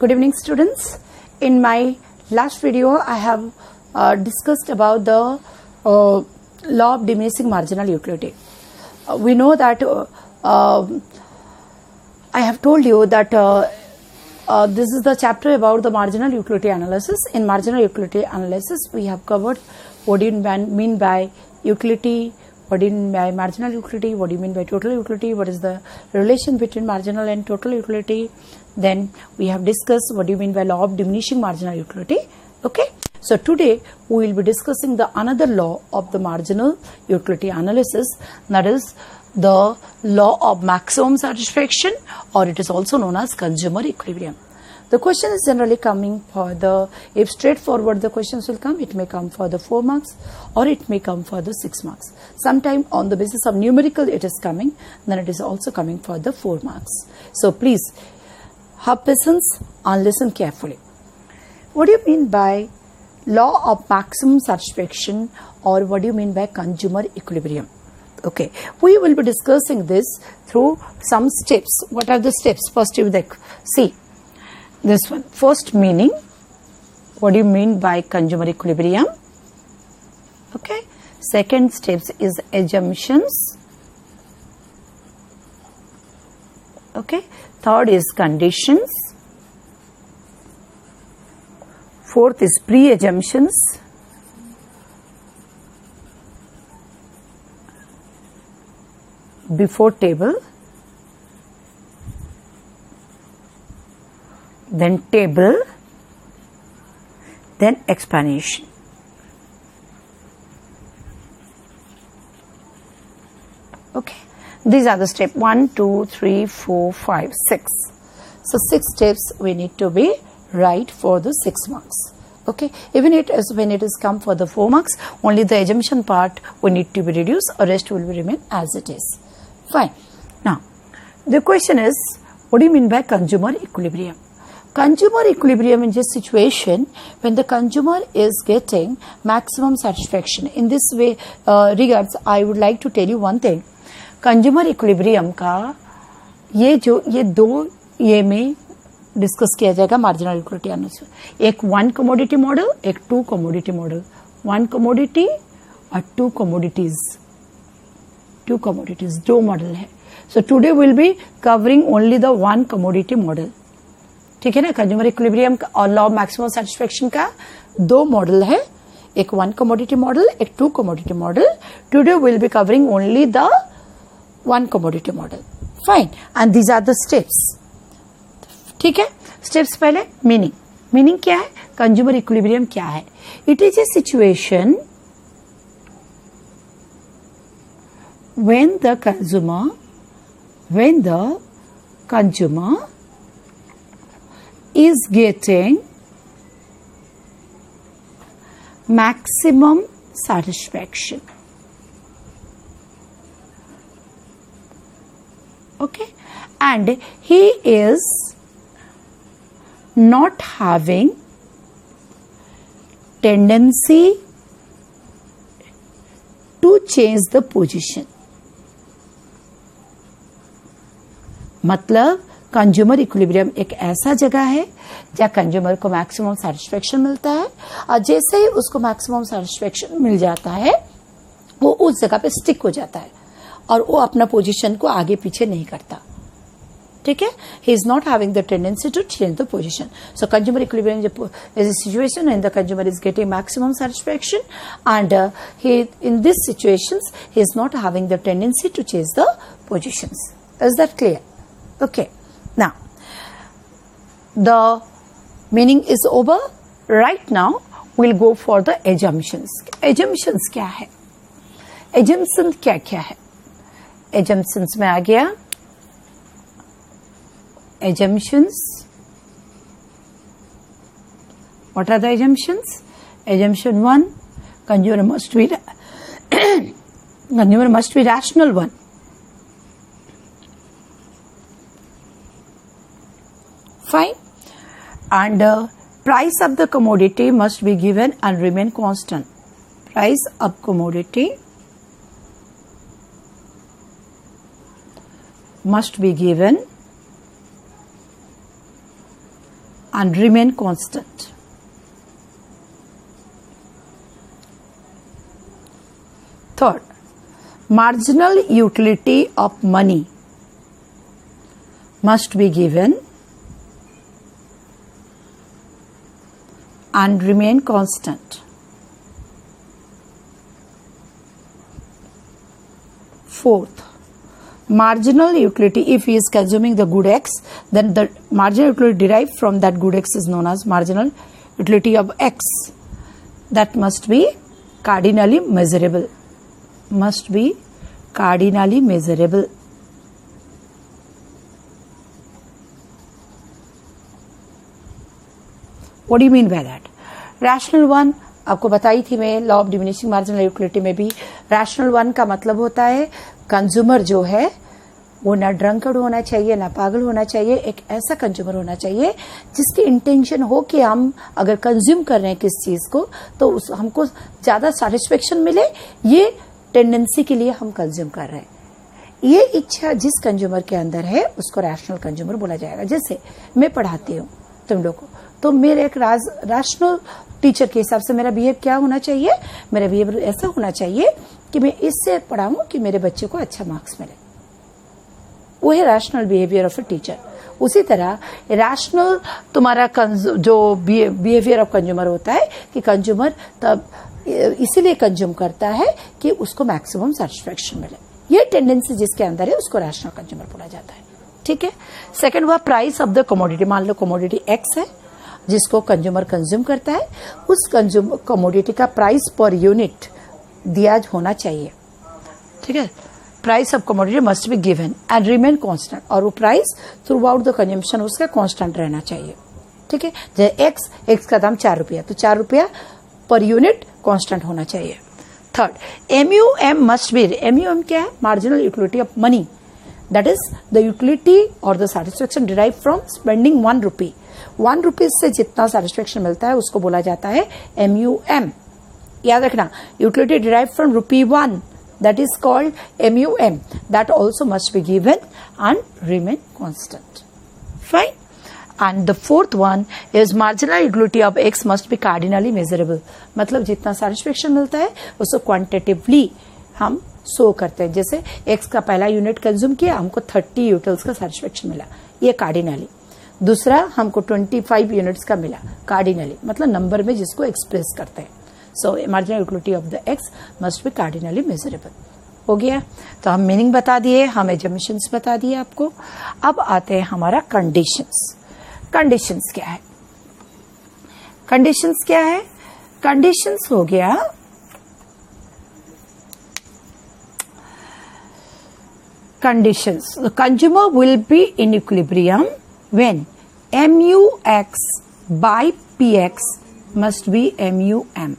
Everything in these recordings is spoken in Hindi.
Good evening, students. In my last video, I have discussed about the law of diminishing marginal utility. We know that I have told you that this is the chapter about the marginal utility analysis. In marginal utility analysis, we have covered what do you mean by utility, what do you mean by marginal utility, what do you mean by total utility, what is the relation between marginal and total utility. Then we have discussed what do you mean by law of diminishing marginal utility. Okay, so today we will be discussing the another law of the marginal utility analysis, that is the law of maximum satisfaction, or it is also known as consumer equilibrium. The question is generally coming for the, if straightforward the questions will come, it may come for the 4 marks or it may come for the 6 marks. Sometime on the basis of numerical it is coming, then it is also coming for the 4 marks. So please have patience and listen carefully. What do you mean by law of maximum satisfaction, or what do you mean by consumer equilibrium? Okay, we will be discussing this through some steps. What are the steps? First you see this one. First, meaning. What do you mean by consumer equilibrium? Okay. Second steps is assumptions. Okay. Third is conditions. Fourth is pre-assumptions. Before table. Then table, then explanation. Okay, these are the steps 1, 2, 3, 4, 5, 6. So 6 steps we need to be right for the 6 marks. Okay, even it is when it is come for the 4 marks, only the assumption part we need to be reduced, or rest will be remain as it is. Fine. Now, the question is, what do you mean by consumer equilibrium? Consumer equilibrium is a situation when the consumer is getting maximum satisfaction. In this way, regards, I would like to tell you one thing. Consumer equilibrium का ये दो ये में डिस्कस किया जाएगा मार्जिनल इक्विलिटी एनालिसिस. एक 1 commodity मॉडल, एक 2 commodity मॉडल. 1 commodity और 2 commodities. 2 commodities, दो मॉडल है. So today we'll be covering only the 1 commodity model. ठीक है ना. कंज्यूमर इक्विलिब्रियम और लॉ ऑफ मैक्सिमम सैटिस्फैक्शन का 2 मॉडल है, एक 1 कमोडिटी मॉडल, एक 2 commodity model. Today will be covering only the 1 commodity model. Fine. And these are the steps. ठीक है. स्टेप्स पहले मीनिंग. मीनिंग क्या है? कंज्यूमर इक्विलिब्रियम क्या है? It is a situation when the consumer is getting maximum satisfaction. Okay, and he is not having tendency to change the position. मतलब कंज्यूमर इक्विलिब्रियम एक ऐसा जगह है जहाँ कंज्यूमर को मैक्सिमम सैटिस्फैक्शन मिलता है, और जैसे ही उसको मैक्सिमम सैटिस्फैक्शन मिल जाता है वो उस जगह पे स्टिक हो जाता है और वो अपना पोजीशन को आगे पीछे नहीं करता. ठीक है. He is not having the tendency to change the position. So consumer equilibrium is a situation when the consumer is getting maximum satisfaction and he in this situations he is not having the tendency to change the positions. Is that clear? Okay, now the meaning is over. Right now we'll go for the assumptions. Assumptions क्या है? Assumptions क्या है? Assumptions में आ गया. Assumptions. What are the assumptions? Assumption 1, consumer must be rational one. Fine. And price of the commodity must be given and remain constant. Price of commodity must be given and remain constant. Third, marginal utility of money must be given and remain constant. Fourth, marginal utility, if he is consuming the good X, then the marginal utility derived from that good X is known as marginal utility of X. That must be cardinally measurable. Must be cardinally measurable. What do you mean by that? Rational one आपको बताई थी मैं, law of diminishing marginal utility में भी रैशनल वन का मतलब होता है कंज्यूमर जो है वो ना ड्रंकर्ड होना चाहिए, ना पागल होना चाहिए, एक ऐसा कंज्यूमर होना चाहिए जिसकी इंटेंशन हो कि हम अगर कंज्यूम कर रहे हैं किस चीज को तो हमको ज्यादा सेटिस्फेक्शन मिले, ये टेंडेंसी के लिए हम कंज्यूम कर रहे हैं। ये इच्छा जिस कंज्यूमर के अंदर है उसको रैशनल कंज्यूमर बोला जाएगा। जैसे मैं पढ़ाती हूँ तुम लोग को, तो मेरे एक रैशनल टीचर के हिसाब से मेरा बिहेव क्या होना चाहिए, मेरा बिहेव ऐसा होना चाहिए कि मैं इससे पढ़ाऊं कि मेरे बच्चे को अच्छा मार्क्स मिले। वो है rational behaviour of a teacher. उसी तरह रैशनल तुम्हारा जो बिहेवियर ऑफ कंज्यूमर होता है कि कंज्यूमर तब इसीलिए कंज्यूम करता है कि उसको मैक्सिमम सेटिस्फेक्शन मिले। ये टेंडेंसी जिसके अंदर है उसको रैशनल कंज्यूमर बोला जाता है। ठीक है। सेकंड हुआ प्राइस ऑफ द कमोडिटी। मान लो कमोडिटी एक्स है जिसको कंज्यूमर कंज्यूम करता है, उस कंज्यूमर कमोडिटी का प्राइस पर यूनिट दिया होना चाहिए। ठीक है। Price of commodity must be given and remain constant, और वो price through out the consumption उसका कांस्टेंट रहना चाहिए। ठीक है। जैसे एक्स का दाम 4 रुपया, तो 4 रुपया पर यूनिट कांस्टेंट होना चाहिए। Third, MUM must be, MUM क्या है? Marginal utility of money, that is the utility और the satisfaction derive from spending 1 rupee. 1 rupees से जितना सेटिस्फेक्शन मिलता है उसको बोला जाता है MUM। याद रखना, utility derive from ₹1, that is called MUM. That also must be given and remain constant. Fine. And the fourth one is marginal utility of X must be cardinally measurable. मतलब जितना satisfaction मिलता है उसको quantitatively हम शो करते हैं। जैसे X का पहला यूनिट कंज्यूम किया, हमको 30 यूटिल्स का satisfaction मिला, ये कार्डिनली। दूसरा हमको 25 यूनिट्स का मिला, कार्डिनली, मतलब नंबर में जिसको एक्सप्रेस करते हैं। So marginal utility of the X must be cardinally measurable. हो गया। तो हम मीनिंग बता दिए, हम एजम्पशंस बता दिए आपको। अब आते हैं हमारा कंडीशंस। कंडीशंस क्या है? कंडीशंस क्या है? कंडीशंस हो गया conditions. The consumer will be in equilibrium when MUX by PX must be MUM.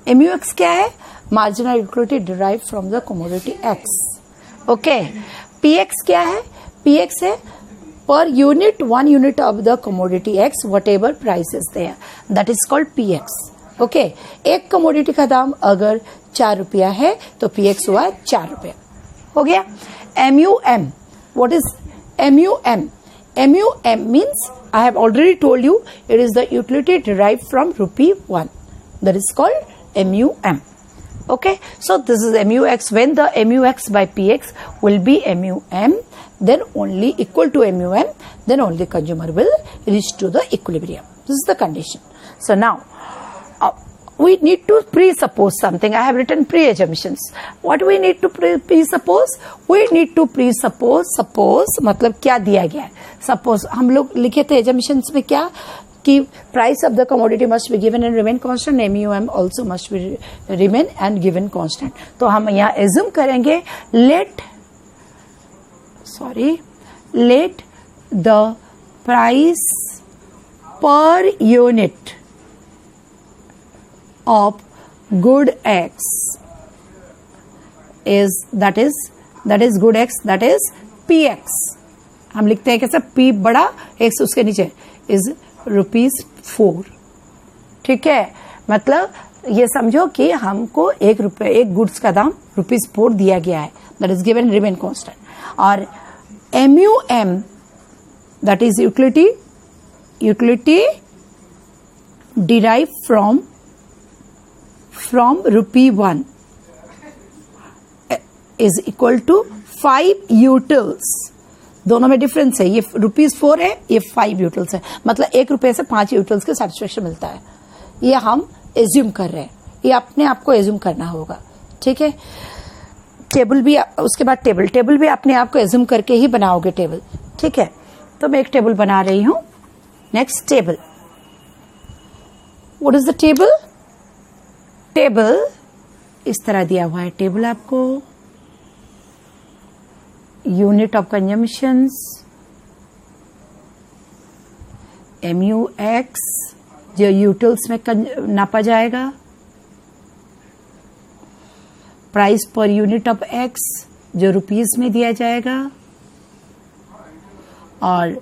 MUX क्या है? Marginal utility derive from the commodity X. Okay. PX क्या है? PX है per unit 1 unit of the commodity X whatever price is there, that is called PX। Okay. एक कमोडिटी का दाम अगर 4 रुपया है तो PX हुआ 4 रुपया। हो गया। MUM, what is MUM? MUM means, I have already told you, it is the utility derived from ₹1, that is called MUM. Okay, so this is MUX. When the MUX by PX will be MUM, then only equal to MUM, then only consumer will reach to the equilibrium. This is the condition. So now we need to presuppose something. I have written pre-assumptions. What do we need to presuppose? We need to presuppose, suppose मतलब क्या दिया गया है? Suppose हम लोग लिखे थे assumptions में क्या कि price of the commodity must be given and remain constant, MUM also must be remain and given constant. तो हम यहाँ assume करेंगे let the price per unit of good X is that is good X, that is PX. हम लिखते हैं कैसे? P बड़ा, X उसके नीचे is ₹4। ठीक है। मतलब ये समझो कि हमको एक गुड्स का दाम ₹4 दिया गया है, that is given remain constant. और MUM that is utility utility derived from ₹1 is equal to 5 utils. दोनों में डिफरेंस है, ये ₹4 है, ये 5 यूटिल्स है, मतलब ₹1 से 5 यूटिल्स के सेटिस्फेक्शन मिलता है। ये हम एज्यूम कर रहे हैं, ये अपने आप को एज्यूम करना होगा, ठीक है। टेबल भी, उसके बाद टेबल भी अपने आप को एज्यूम करके ही बनाओगे टेबल, ठीक है। तो मैं एक टेबल बना रही हूं। Next table, what is the table? Table इस तरह दिया हुआ है टेबल आपको, यूनिट ऑफ कंजम्पशंस MUX जो यूटिल्स में नापा जाएगा, price per unit of X जो रुपीस में दिया जाएगा, और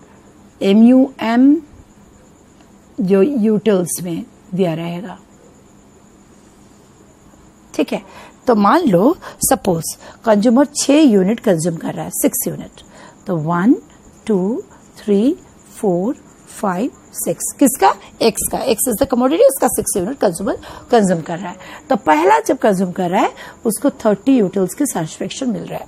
MUM जो यूटिल्स में दिया रहेगा, ठीक है। तो मान लो सपोज कंज्यूमर 6 यूनिट कंज्यूम कर रहा है, 6 यूनिट, तो 1 2 3 4 5 6 किसका? X का। X इज द कमोडिटी, उसका 6 यूनिट कंज्यूमर कंज्यूम कर रहा है। तो पहला जब कंज्यूम कर रहा है उसको 30 यूटिल्स की सैटिस्फैक्शन मिल रहा है।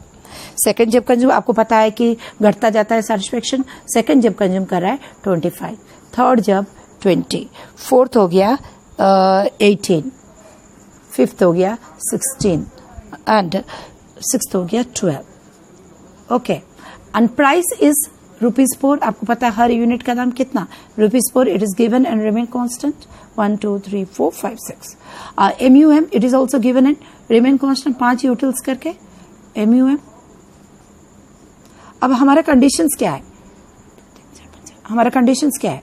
सेकंड जब कंज्यूम, आपको पता है कि घटता जाता है सैटिस्फैक्शन, सेकंड जब कंज्यूम कर रहा है 25, थर्ड जब 20, फोर्थ हो गया 18, फिफ्थ हो गया 16 एंड सिक्स्थ हो गया 12। Okay, and price is ₹4। आपको पता है हर यूनिट का दाम कितना? ₹4। It is given and remain constant 1 2 3 4 5 6। MUM it is also given and remain constant, 5 utils करके MUM। अब हमारा कंडीशंस क्या है? हमारा कंडीशंस क्या है?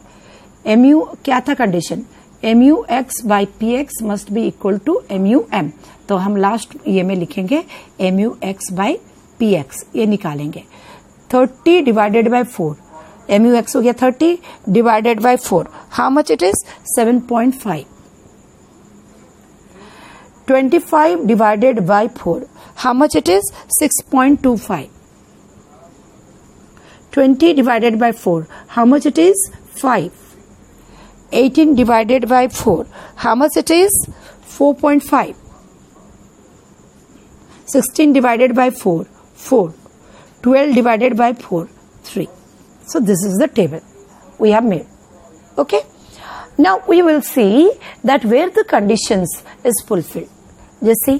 MU क्या था condition? MUX/PX must be equal to MUM। तो हम लास्ट ये में लिखेंगे MUX/PX, ये निकालेंगे। 30 डिवाइडेड बाय 4, MUX हो गया 30 divided by 4, how much it is? 7.5। 25 divided by 4, how much it is? 6.25। 20 divided by 4, how much it is? 5. 18 divided by 4, how much it is? 4.5. 16 divided by 4, 4. 12 divided by 4, 3. So this is the table we have made. Okay. Now we will see that where the conditions is fulfilled. जैसे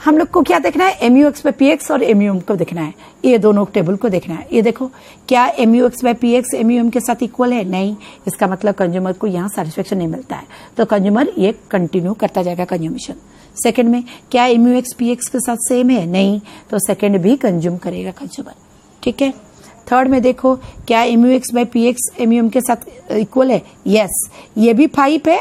हम लोग को क्या देखना है? MUX/PX और MUM को देखना है, ये दोनों टेबल को देखना है। ये देखो, क्या MUX/PX MUM के साथ इक्वल है? नहीं। इसका मतलब कंज्यूमर को यहाँ सेटिस्फेक्शन नहीं मिलता है, तो कंज्यूमर ये कंटिन्यू करता जाएगा कंज्यूमेशन। सेकंड में, क्या MUX/PX के साथ सेम है? नहीं, तो सेकंड भी कंज्यूम करेगा कंज्यूमर, ठीक है। थर्ड में देखो, क्या MUX/PX MUM के साथ इक्वल है? यस। ये भी 5 है,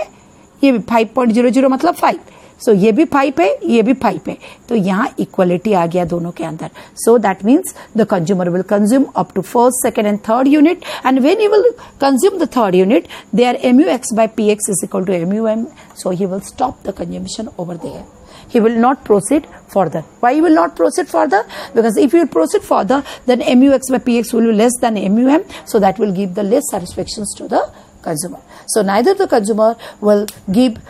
ये भी 5.00 मतलब 5। सो ये भी 5 है, ये भी 5 है, तो यहाँ इक्वलिटी आ गया दोनों के अंदर। So that means the consumer will consume up to first, second and third unit, and when he will consume the third unit, there MUX/PX is equal to MUM, so he will stop the consumption over there. He will not proceed further. Why he will not proceed further? Because if you proceed further, then MUX/PX will be less than MUM, so that will give the less satisfactions to the consumer. So neither the consumer will give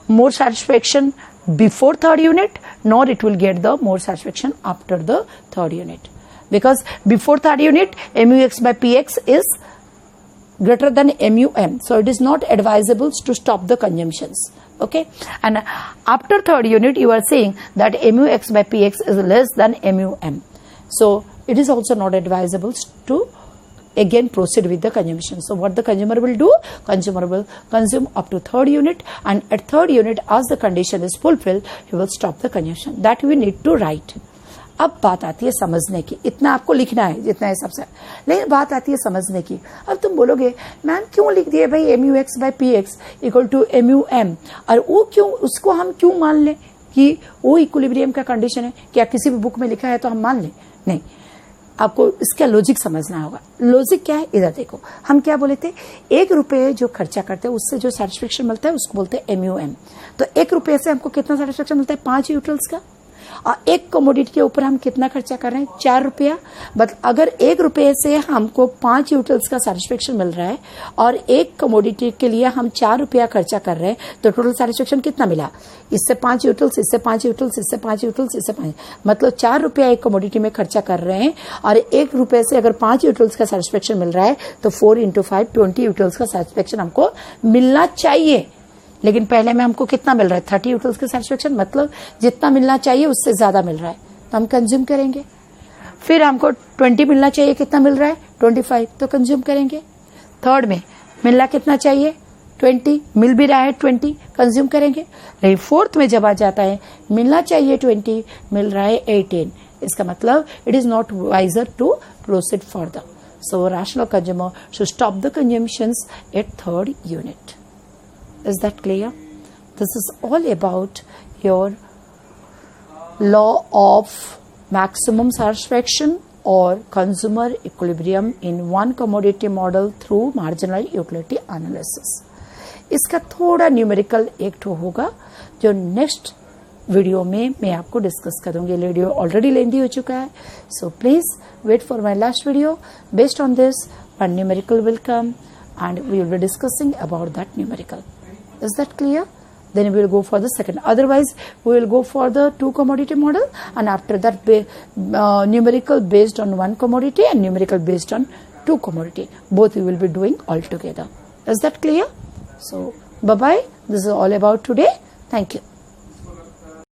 more satisfaction before third unit, nor it will get the more satisfaction after the third unit, because before third unit MUX/PX is greater than MUM, so it is not advisable to stop the consumptions. Okay, and after third unit you are saying that MUX/PX is less than MUM, so it is also not advisable to again proceed with the consumption. So what the consumer will do? Consumer will consume up to third unit, and at third unit as the condition is fulfilled, he will stop the consumption. That we need to write. अब बात आती है समझने की। इतना आपको लिखना है जितना है सबसे, लेकिन बात आती है समझने की। अब तुम बोलोगे मैम क्यों लिख दिए भाई MUX/PX इक्वल टू MUM, और वो क्यों, उसको हम क्यों मान लें कि वो इक्विलिब्रियम का कंडीशन है? क्या किसी भी बुक में लिखा है तो हम मान लें? नहीं, आपको इसका लॉजिक समझना होगा। लॉजिक क्या है? इधर देखो, हम क्या बोले थे? ₹1 जो खर्चा करते हैं उससे जो सेटिस्फेक्शन मिलता है उसको बोलते हैं MUM। तो ₹1 से हमको कितना सेटिस्फेक्शन मिलता है? 5 यूटिल्स का। और एक कमोडिटी के ऊपर हम कितना खर्चा कर रहे हैं, 4 रुपया। बट अगर 1 रुपये से हमको 5 यूटिल्स का सेटिस्फेक्शन मिल रहा है और एक कमोडिटी के लिए हम 4 रुपया खर्चा कर रहे हैं, तो टोटल सेटिस्फेक्शन कितना मिला, इससे 5 यूटिल्स, इससे 5 यूटिल्स, इससे 5 यूटिल्स, इससे 5, मतलब 4 रुपया एक कमोडिटी में खर्चा कर रहे हैं और 1 रुपये से अगर 5 यूटिल्स का सेटिस्फेक्शन मिल रहा है तो 4 × 5 20 यूटिल्स का सेटिस्फेक्शन हमको मिलना चाहिए। लेकिन पहले में हमको कितना मिल रहा है, 30 यूटिल्स का सेटिस्फेक्शन, मतलब जितना मिलना चाहिए उससे ज्यादा मिल रहा है तो हम कंज्यूम करेंगे। फिर हमको 20 मिलना चाहिए, कितना मिल रहा है, 25, तो कंज्यूम करेंगे। थर्ड में मिलना कितना चाहिए, 20, मिल भी रहा है 20, कंज्यूम करेंगे। लेकिन फोर्थ में जब आ जाता है मिलना चाहिए 20, मिल रहा है 18, इसका मतलब it is not wiser to proceed further. So rational consumer should stop the consumptions at third unit. Is that clear? This is all about your law of maximum satisfaction or consumer equilibrium in one commodity model through marginal utility analysis. इसका थोड़ा न्यूमेरिकल एक होगा जो नेक्स्ट वीडियो में मैं आपको डिस्कस करूंगी। वीडियो ऑलरेडी लेंदी हो चुका है, so please wait for my last video. Based on this one numerical will come and we will be discussing about that numerical. Is that clear? Then we will go for the second. Otherwise, we will go for the 2 commodity model, and after that numerical based on 1 commodity and numerical based on 2 commodity. Both we will be doing all together. Is that clear? So, bye-bye. This is all about today. Thank you.